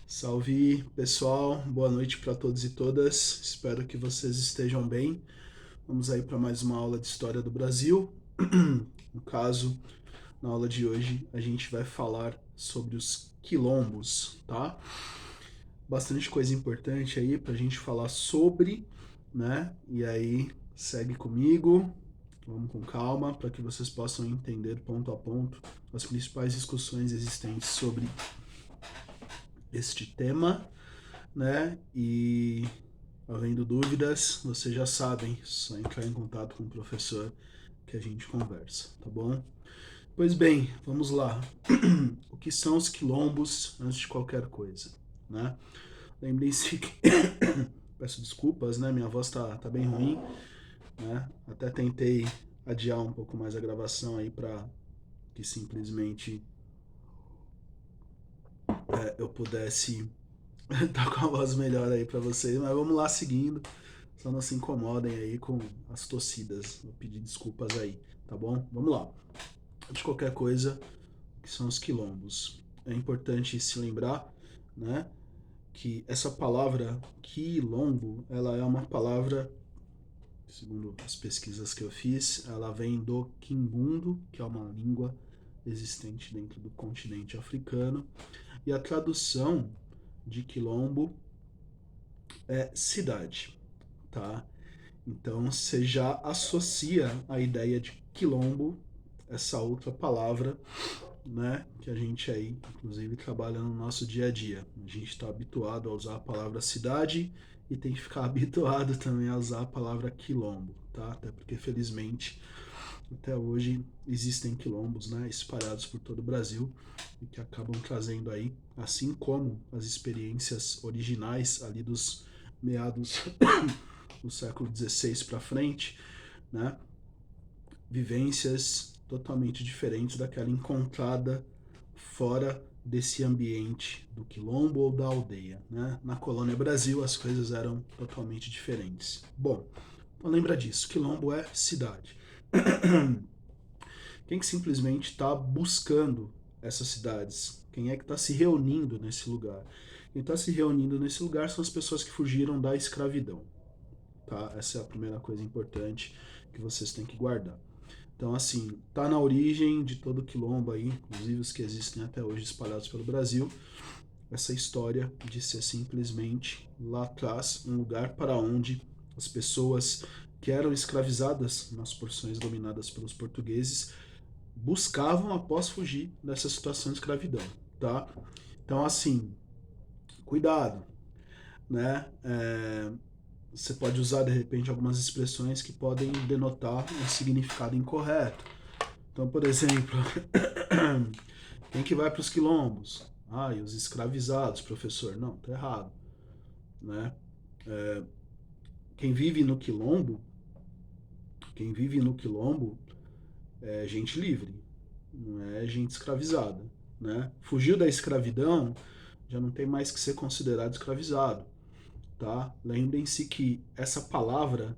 Salve pessoal, boa noite para todos e todas. Espero que vocês estejam bem. Vamos aí para mais uma aula de História do Brasil. No caso, na aula de hoje, a gente vai falar sobre os quilombos, tá? Bastante coisa importante aí para a gente falar sobre, né? E aí, segue comigo, vamos com calma, para que vocês possam entender ponto a ponto as principais discussões existentes sobre este tema, né? E havendo dúvidas, vocês já sabem, só entrar em contato com o professor que a gente conversa, tá bom? Pois bem, vamos lá. O que são os quilombos antes de qualquer coisa, né? Lembrem-se que peço desculpas, né? Minha voz tá bem ruim, né? Até tentei adiar um pouco mais a gravação aí para que simplesmente eu pudesse tá com a voz melhor aí para vocês, mas vamos lá seguindo. Só não se incomodem aí com as tossidas. Vou pedir desculpas aí, tá bom? Vamos lá. De qualquer coisa, que são os quilombos. É importante se lembrar, né, que essa palavra quilombo, ela é uma palavra, segundo as pesquisas que eu fiz, ela vem do quimbundo, que é uma língua existente dentro do continente africano, e a tradução de quilombo é cidade, tá? Então você já associa a ideia de quilombo, essa outra palavra, né, que a gente aí, inclusive, trabalha no nosso dia a dia. A gente está habituado a usar a palavra cidade e tem que ficar habituado também a usar a palavra quilombo, tá? Até porque, felizmente, até hoje existem quilombos, né, espalhados por todo o Brasil e que acabam trazendo aí, assim como as experiências originais ali dos meados do século XVI para frente, né, vivências totalmente diferentes daquela encontrada fora desse ambiente do quilombo ou da aldeia, né? Na colônia Brasil as coisas eram totalmente diferentes. Bom, então lembra disso, quilombo é cidade. Quem que simplesmente está buscando essas cidades? Quem é que está se reunindo nesse lugar? Quem está se reunindo nesse lugar são as pessoas que fugiram da escravidão, tá? Essa é a primeira coisa importante que vocês têm que guardar. Então, assim, tá na origem de todo o quilombo aí, inclusive os que existem até hoje espalhados pelo Brasil, essa história de ser simplesmente lá atrás um lugar para onde as pessoas que eram escravizadas nas porções dominadas pelos portugueses buscavam após fugir dessa situação de escravidão, tá? Então, assim, cuidado, né? Você pode usar de repente algumas expressões que podem denotar um significado incorreto. Então, por exemplo, quem que vai para os quilombos? Ah, e os escravizados, professor. Não, tá errado, né? É, quem vive no quilombo, quem vive no quilombo é gente livre, não é gente escravizada, né? Fugiu da escravidão, já não tem mais que ser considerado escravizado, tá? Lembrem-se que essa palavra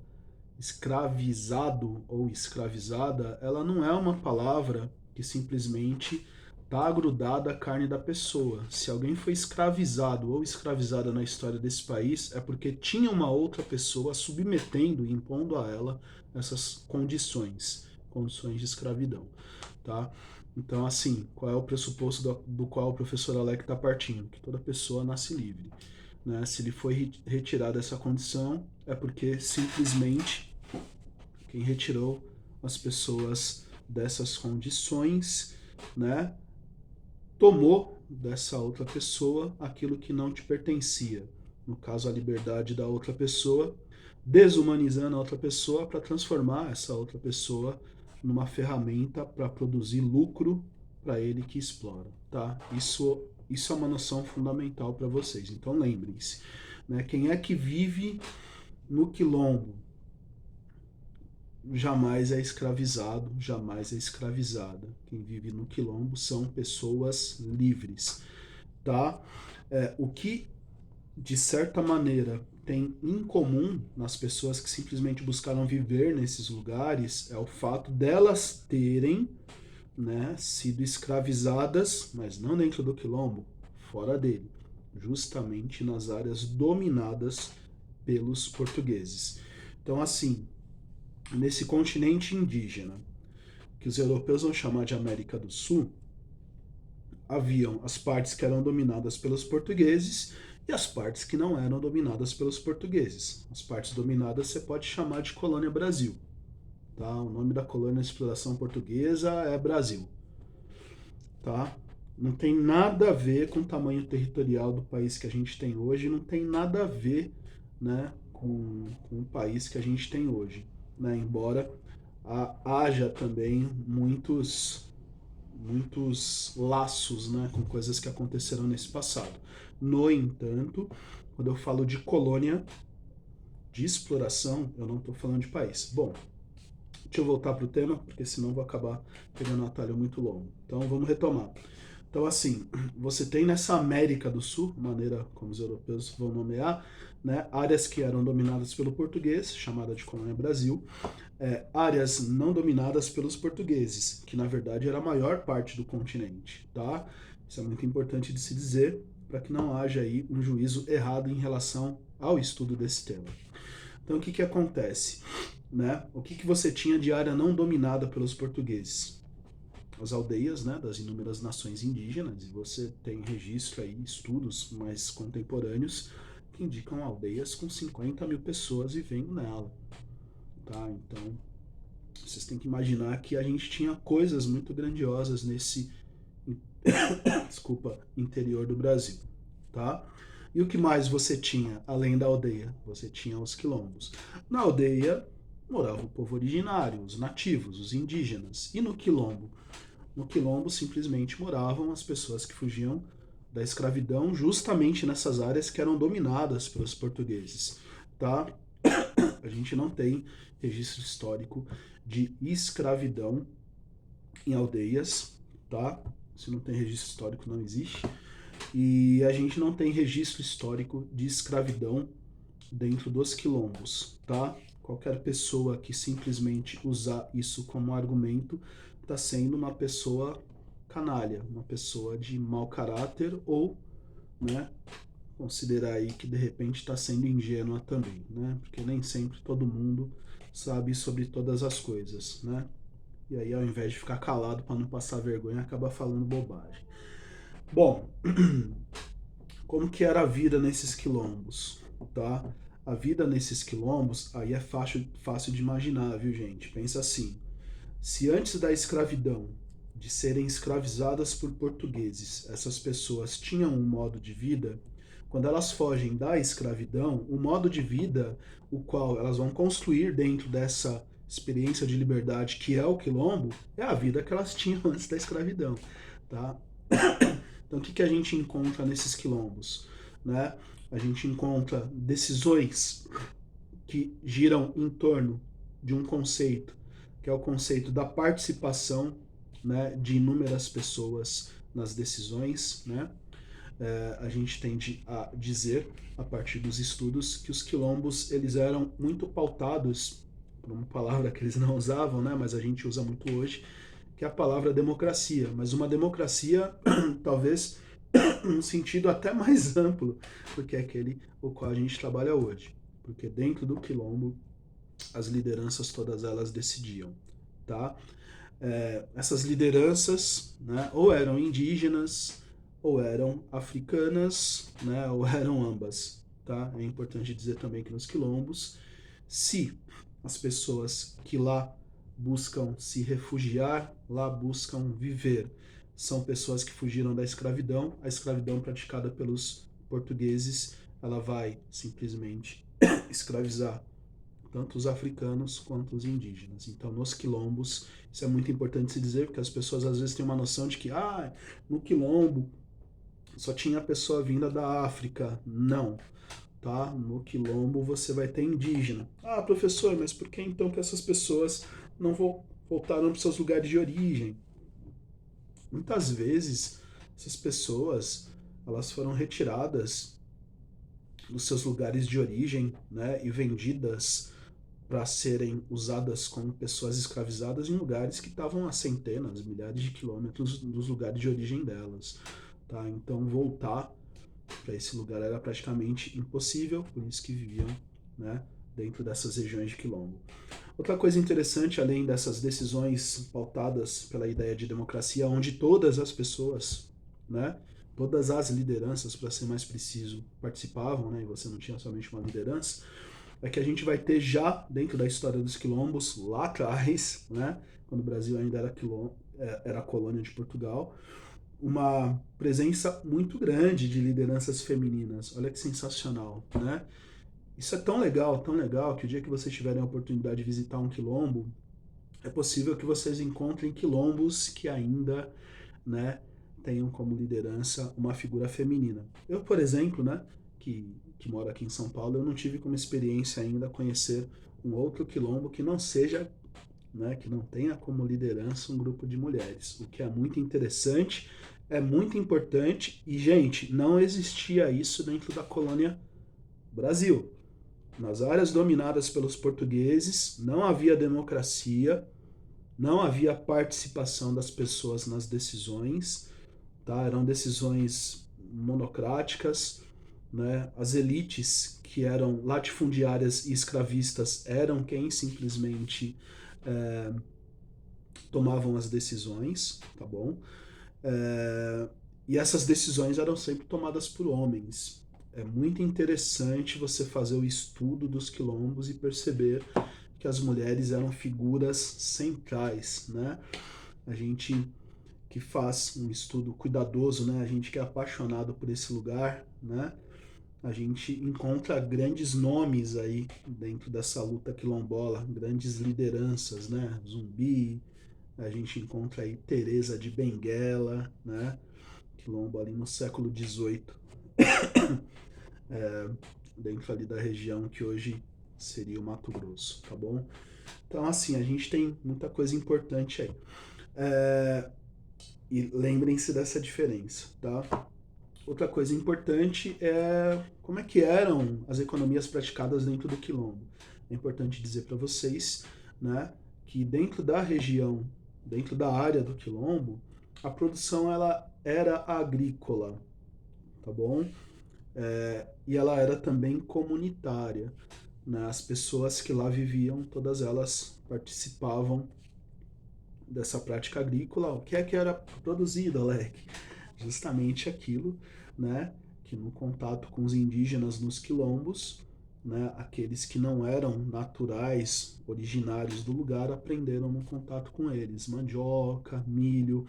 escravizado ou escravizada, ela não é uma palavra que simplesmente está grudada à carne da pessoa. Se alguém foi escravizado ou escravizada na história desse país, é porque tinha uma outra pessoa submetendo e impondo a ela essas condições de escravidão, tá? Então, assim, qual é o pressuposto do qual o professor Alec está partindo? Que toda pessoa nasce livre. Né? Se ele foi retirado dessa condição, é porque simplesmente quem retirou as pessoas dessas condições, né, tomou dessa outra pessoa aquilo que não te pertencia. No caso, a liberdade da outra pessoa, desumanizando a outra pessoa para transformar essa outra pessoa numa ferramenta para produzir lucro para ele que explora, tá? Isso é uma noção fundamental para vocês. Então lembrem-se, né? Quem é que vive no quilombo jamais é escravizado, jamais é escravizada. Quem vive no quilombo são pessoas livres, tá? O que, de certa maneira, tem em comum nas pessoas que simplesmente buscaram viver nesses lugares é o fato delas terem, né, sido escravizadas, mas não dentro do quilombo, fora dele, justamente nas áreas dominadas pelos portugueses. Então, assim, nesse continente indígena, que os europeus vão chamar de América do Sul, haviam as partes que eram dominadas pelos portugueses e as partes que não eram dominadas pelos portugueses. As partes dominadas você pode chamar de Colônia Brasil. Tá? O nome da colônia de exploração portuguesa é Brasil. Tá? Não tem nada a ver com o tamanho territorial do país que a gente tem hoje, não tem nada a ver, né, com o país que a gente tem hoje. Né? Embora haja também muitos laços, né, com coisas que aconteceram nesse passado. No entanto, quando eu falo de colônia, de exploração, eu não estou falando de país. Bom, deixa eu voltar para o tema, porque senão vou acabar pegando um atalho muito longo. Então vamos retomar. Então, assim, você tem nessa América do Sul, maneira como os europeus vão nomear, né, áreas que eram dominadas pelo português, chamada de Colônia Brasil, áreas não dominadas pelos portugueses, que na verdade era a maior parte do continente, tá? Isso é muito importante de se dizer, para que não haja aí um juízo errado em relação ao estudo desse tema. Então, o que que acontece? Né? O que que você tinha de área não dominada pelos portugueses? As aldeias, né, das inúmeras nações indígenas, e você tem registro aí, estudos mais contemporâneos, que indicam aldeias com 50 mil pessoas vivendo nela. Tá? Então, vocês têm que imaginar que a gente tinha coisas muito grandiosas nesse desculpa, interior do Brasil. Tá? E o que mais você tinha, além da aldeia? Você tinha os quilombos. Na aldeia morava o povo originário, os nativos, os indígenas. E no quilombo? No quilombo simplesmente moravam as pessoas que fugiam da escravidão justamente nessas áreas que eram dominadas pelos portugueses. Tá? A gente não tem registro histórico de escravidão em aldeias, tá? Se não tem registro histórico, não existe. E a gente não tem registro histórico de escravidão dentro dos quilombos, tá? Qualquer pessoa que simplesmente usar isso como argumento está sendo uma pessoa canalha, uma pessoa de mau caráter ou, né, considerar aí que de repente está sendo ingênua também, né? Porque nem sempre todo mundo sabe sobre todas as coisas, né? E aí ao invés de ficar calado para não passar vergonha, acaba falando bobagem. Bom, como que era a vida nesses quilombos, tá? A vida nesses quilombos, aí é fácil de imaginar, viu, gente? Pensa assim, se antes da escravidão, de serem escravizadas por portugueses, essas pessoas tinham um modo de vida, quando elas fogem da escravidão, o modo de vida o qual elas vão construir dentro dessa experiência de liberdade que é o quilombo, é a vida que elas tinham antes da escravidão, tá? Então, o que, que a gente encontra nesses quilombos? Né? A gente encontra decisões que giram em torno de um conceito, que é o conceito da participação, né, de inúmeras pessoas nas decisões. Né? A gente tende a dizer, a partir dos estudos, que os quilombos eles eram muito pautados, por uma palavra que eles não usavam, né, mas a gente usa muito hoje, que é a palavra democracia, mas uma democracia talvez num sentido até mais amplo do que aquele o qual a gente trabalha hoje, porque dentro do quilombo as lideranças todas elas decidiam, tá? Essas lideranças, né, ou eram indígenas, ou eram africanas, né, ou eram ambas, tá? É importante dizer também que nos quilombos, se as pessoas que lá buscam se refugiar, lá buscam viver, são pessoas que fugiram da escravidão, a escravidão praticada pelos portugueses, ela vai simplesmente escravizar tanto os africanos quanto os indígenas. Então, nos quilombos, isso é muito importante se dizer, porque as pessoas às vezes têm uma noção de que, no quilombo só tinha pessoa vinda da África. Não, tá? No quilombo você vai ter indígena. Ah, professor, mas por que então que essas pessoas não voltaram para seus lugares de origem? Muitas vezes essas pessoas elas foram retiradas dos seus lugares de origem, né, e vendidas para serem usadas como pessoas escravizadas em lugares que estavam a centenas, milhares de quilômetros dos lugares de origem delas. Tá? Então voltar para esse lugar era praticamente impossível, por isso que viviam, né, dentro dessas regiões de quilombo. Outra coisa interessante, além dessas decisões pautadas pela ideia de democracia, onde todas as pessoas, né, todas as lideranças, para ser mais preciso, participavam, né, e você não tinha somente uma liderança, é que a gente vai ter já dentro da história dos quilombos, lá atrás, né, quando o Brasil ainda era colônia de Portugal, uma presença muito grande de lideranças femininas. Olha que sensacional, né? Isso é tão legal, que o dia que vocês tiverem a oportunidade de visitar um quilombo, é possível que vocês encontrem quilombos que ainda, né, tenham como liderança uma figura feminina. Eu, por exemplo, né, que moro aqui em São Paulo, eu não tive como experiência ainda conhecer um outro quilombo que não seja, né, que não tenha como liderança um grupo de mulheres, o que é muito interessante, é muito importante e, gente, não existia isso dentro da colônia Brasil. Nas áreas dominadas pelos portugueses, não havia democracia, não havia participação das pessoas nas decisões, tá? Eram decisões monocráticas, né? As elites que eram latifundiárias e escravistas eram quem simplesmente é, tomavam as decisões, tá bom? É, e essas decisões eram sempre tomadas por homens. É muito interessante você fazer o estudo dos quilombos e perceber que as mulheres eram figuras centrais, né? A gente que faz um estudo cuidadoso, né? A gente que é apaixonado por esse lugar, né? A gente encontra grandes nomes aí dentro dessa luta quilombola, grandes lideranças, né? Zumbi, a gente encontra aí Teresa de Benguela, né? Quilombo ali no século XVIII, é, dentro ali da região que hoje seria o Mato Grosso, tá bom? Então, assim, a gente tem muita coisa importante aí. É, e lembrem-se dessa diferença, tá? Outra coisa importante é como é que eram as economias praticadas dentro do quilombo. É importante dizer para vocês, né, que dentro da região, dentro da área do quilombo, a produção ela era agrícola, tá bom? E ela era também comunitária, né? As pessoas que lá viviam, todas elas participavam dessa prática agrícola. O que era produzido, Alec? Justamente aquilo, né, que no contato com os indígenas nos quilombos, né, aqueles que não eram naturais, originários do lugar, aprenderam no contato com eles. Mandioca, milho,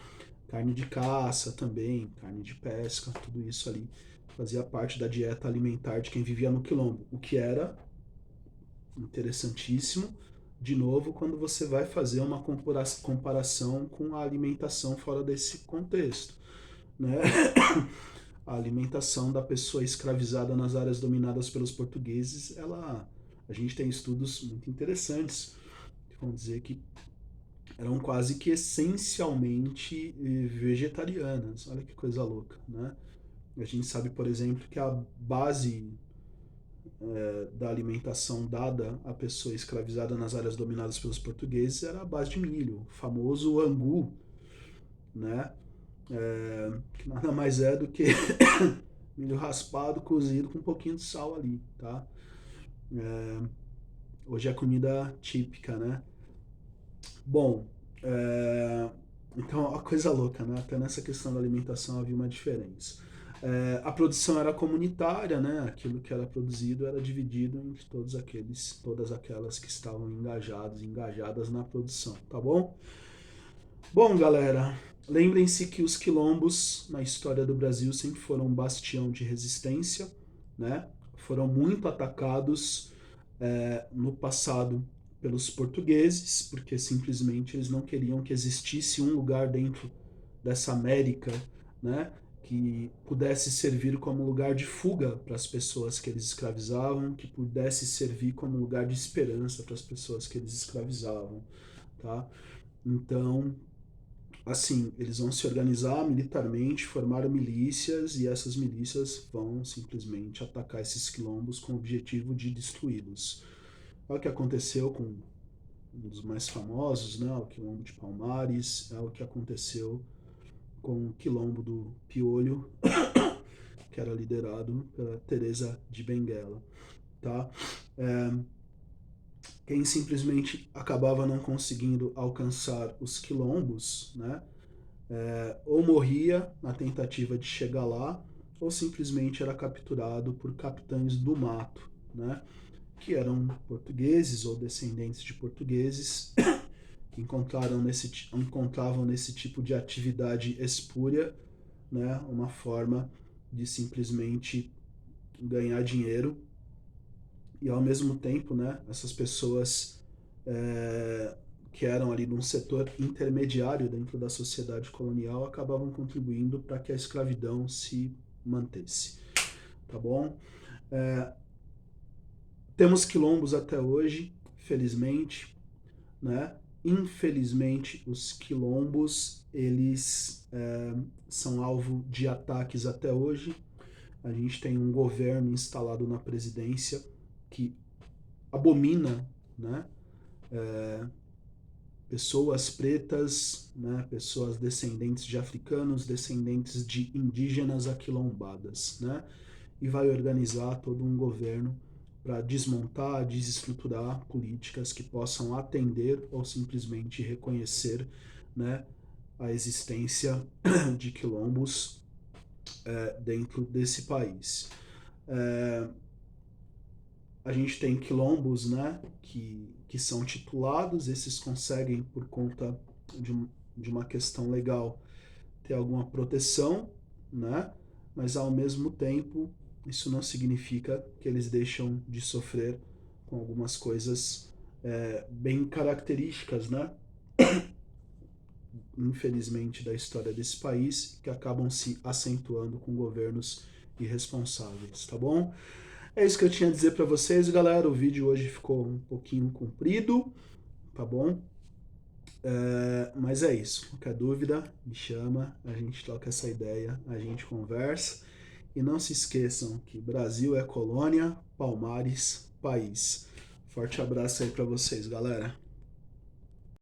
carne de caça também, carne de pesca, tudo isso ali fazia parte da dieta alimentar de quem vivia no quilombo, o que era interessantíssimo, de novo, quando você vai fazer uma comparação com a alimentação fora desse contexto, né? A alimentação da pessoa escravizada nas áreas dominadas pelos portugueses, a gente tem estudos muito interessantes que vão dizer que eram quase que essencialmente vegetarianas. Olha que coisa louca, né? A gente sabe, por exemplo, que a base da alimentação dada à pessoa escravizada nas áreas dominadas pelos portugueses era a base de milho, o famoso angu, né? Que nada mais é do que milho raspado, cozido com um pouquinho de sal ali, tá? É, hoje é comida típica, né? Bom, então a coisa louca, né? Até nessa questão da alimentação havia uma diferença. A produção era comunitária, né? Aquilo que era produzido era dividido entre todas aquelas que estavam engajadas na produção, tá bom? Bom, galera, lembrem-se que os quilombos na história do Brasil sempre foram um bastião de resistência, né? Foram muito atacados no passado pelos portugueses, porque simplesmente eles não queriam que existisse um lugar dentro dessa América, né, que pudesse servir como lugar de fuga para as pessoas que eles escravizavam, que pudesse servir como lugar de esperança para as pessoas que eles escravizavam, tá? Então, assim, eles vão se organizar militarmente, formar milícias e essas milícias vão simplesmente atacar esses quilombos com o objetivo de destruí-los. É o que aconteceu com um dos mais famosos, né, o quilombo de Palmares, é o que aconteceu com o quilombo do Piolho, que era liderado pela Teresa de Benguela, tá? Quem simplesmente acabava não conseguindo alcançar os quilombos, né, ou morria na tentativa de chegar lá, ou simplesmente era capturado por capitães do mato, né, que eram portugueses ou descendentes de portugueses que encontravam nesse tipo de atividade espúria, né, uma forma de simplesmente ganhar dinheiro e ao mesmo tempo, né, essas pessoas que eram ali num setor intermediário dentro da sociedade colonial acabavam contribuindo para que a escravidão se mantesse, tá bom? Temos quilombos até hoje, felizmente, né? Infelizmente, os quilombos, eles são alvo de ataques até hoje. A gente tem um governo instalado na presidência que abomina, né, pessoas pretas, né, pessoas descendentes de africanos, descendentes de indígenas aquilombadas, né, e vai organizar todo um governo para desmontar, desestruturar políticas que possam atender ou simplesmente reconhecer, né, a existência de quilombos dentro desse país. A gente tem quilombos, né, que são titulados, esses conseguem, por conta de uma questão legal, ter alguma proteção, né, mas ao mesmo tempo isso não significa que eles deixam de sofrer com algumas coisas bem características, né, infelizmente, da história desse país, que acabam se acentuando com governos irresponsáveis, tá bom? É isso que eu tinha a dizer para vocês, galera. O vídeo hoje ficou um pouquinho comprido, tá bom? Mas é isso. Qualquer dúvida, me chama, a gente troca essa ideia, a gente conversa. E não se esqueçam que Brasil é colônia, Palmares, país. Forte abraço aí para vocês, galera.